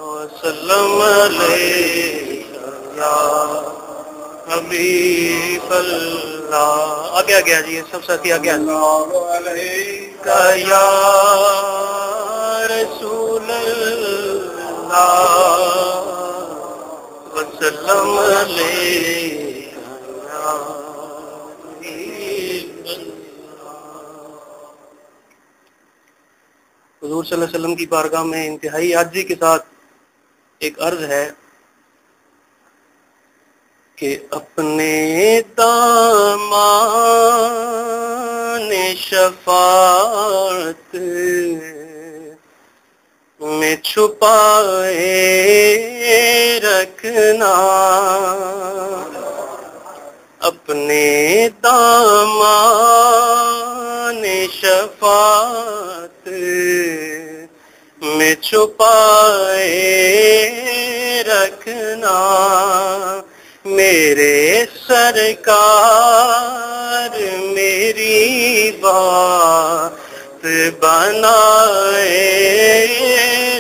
وسلم علیکہ یا حبیب اللہ. آگے آگے آ جائیے سب ساتھی آگے آ جائیے. یا رسول اللہ وسلم علیکہ یا حبیب اللہ. حضور صلی اللہ علیہ وسلم کی بارگاہ میں انتہائی عاجزی کے ساتھ ایک عرض ہے کہ اپنے دامان شفاعت میں چھپائے رکھنا، اپنے دامان شفاعت میں چھپائے رکھنا، میرے سرکار میری بات بنائے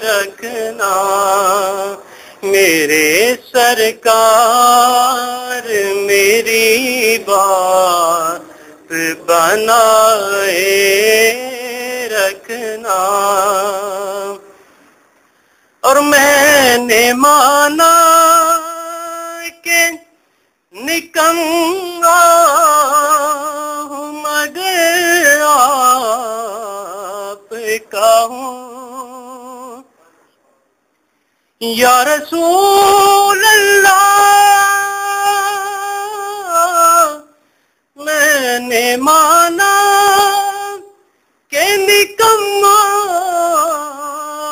رکھنا، میرے سرکار میری بات بنائے رکھنا. اور میں نے مانا کہ نکما ہوں مگر آپ کا ہوں. یا رسول اللہ میں نے مانا کہ نکما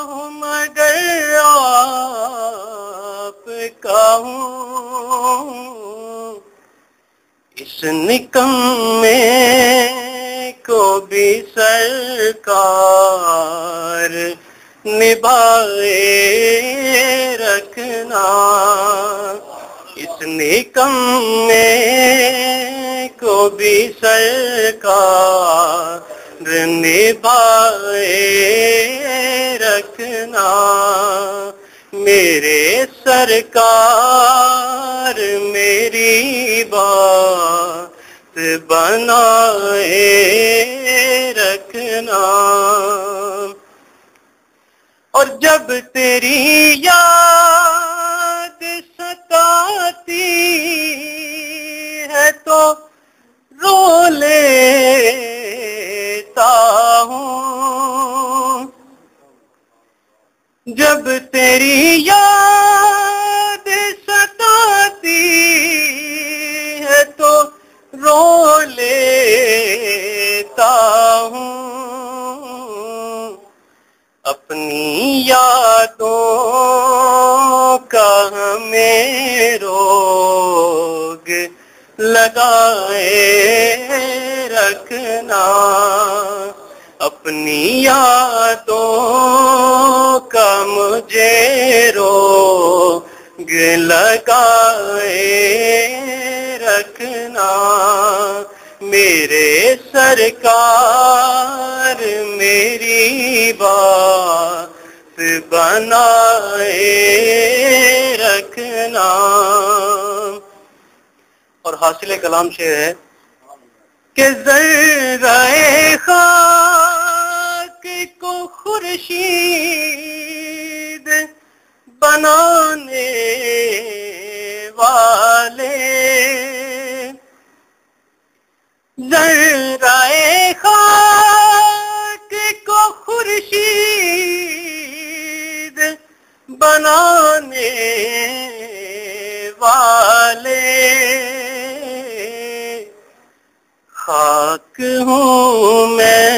ہوں مگر آپ کا ہوں. اس نکمے کو بھی سرکار نبھائے رکھنا، اس نکمے کو بھی سرکار نبھائے رکھنا، میرے سرکار میری بات بنائے رکھنا. اور جب تیری یاد ستاتی ہے تو رو لیتا ہوں، جب تیری یاد ستاتی ہے تو رو لیتا ہوں. اپنی یادوں کا ہمیں روگ لگائے رکھنا، اپنی یادوں کا مجھے روگ لگائے رکھنا، میرے سرکار میری بات بنائے رکھنا. اور حاصل کلام شعر ہے کہ ذرہ خاک کو خورشید بنانے والے، ذرہ خاک کو خورشید بنانے والے، خاک ہوں میں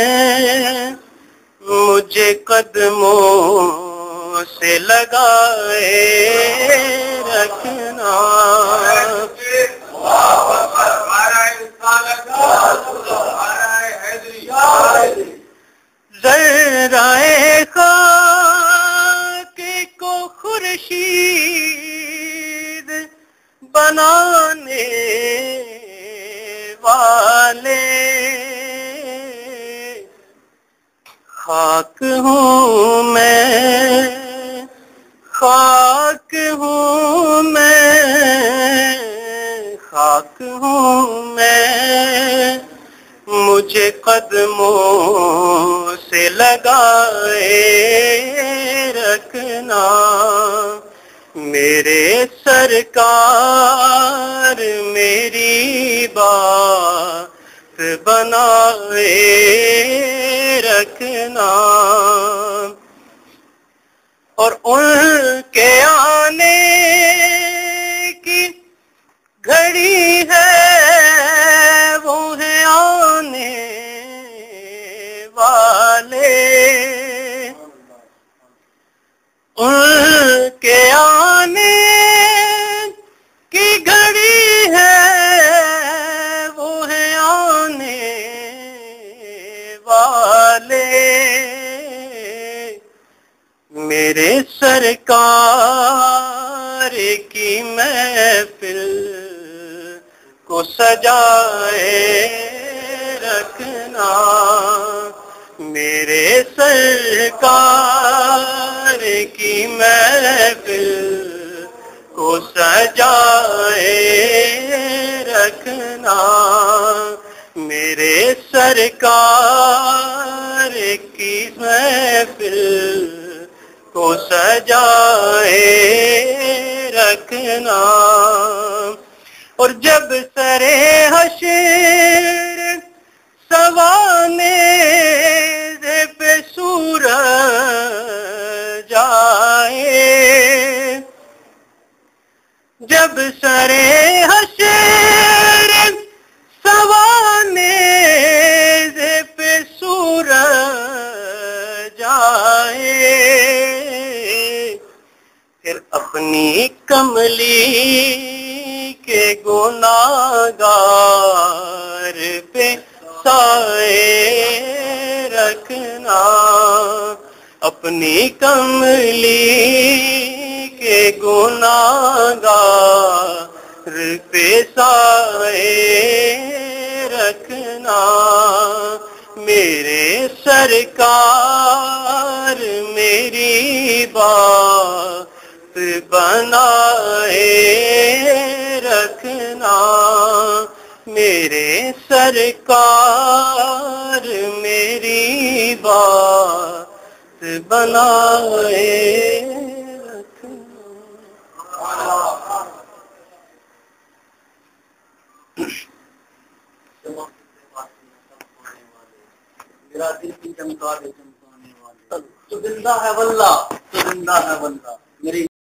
مجھے قدموں سے لگائے رکھنا. ذرہ خاک کو خورشید بنانے والے، خاک ہوں میں، خاک ہوں میں، خاک ہوں میں، مجھے قدموں سے لگائے رکھنا، میرے سرکار میری بات بنائے رکھنا، اور ان کے آنے کی گھڑی ہے، وہ ہے آنے والے، ان کے آنے کی گھڑی ہے، وہ ہے آنے والے، میرے سرکار کی محفل کو سجائے رکھنا، میرے سرکار کی محفل کو سجائے رکھنا، میرے سرکار کی محفل کو سجائے رکھنا، اور جب سرے حشر سوانے پہ سورج آئے، جب سرے حشر سوانے پہ سورج آئے، پھر اپنی کملی کے گناہگار پہ سائے رکھنا، اپنی کملی کے گناہگار پہ سائے رکھنا، میرے سرکار میری بات بنائے رکھنا، میرے سرکار میری بات بنائے رکھنا۔ میرا دل کی چمکا دے چمکانے والے، تو زندہ ہے واللہ، تو زندہ ہے واللہ، میری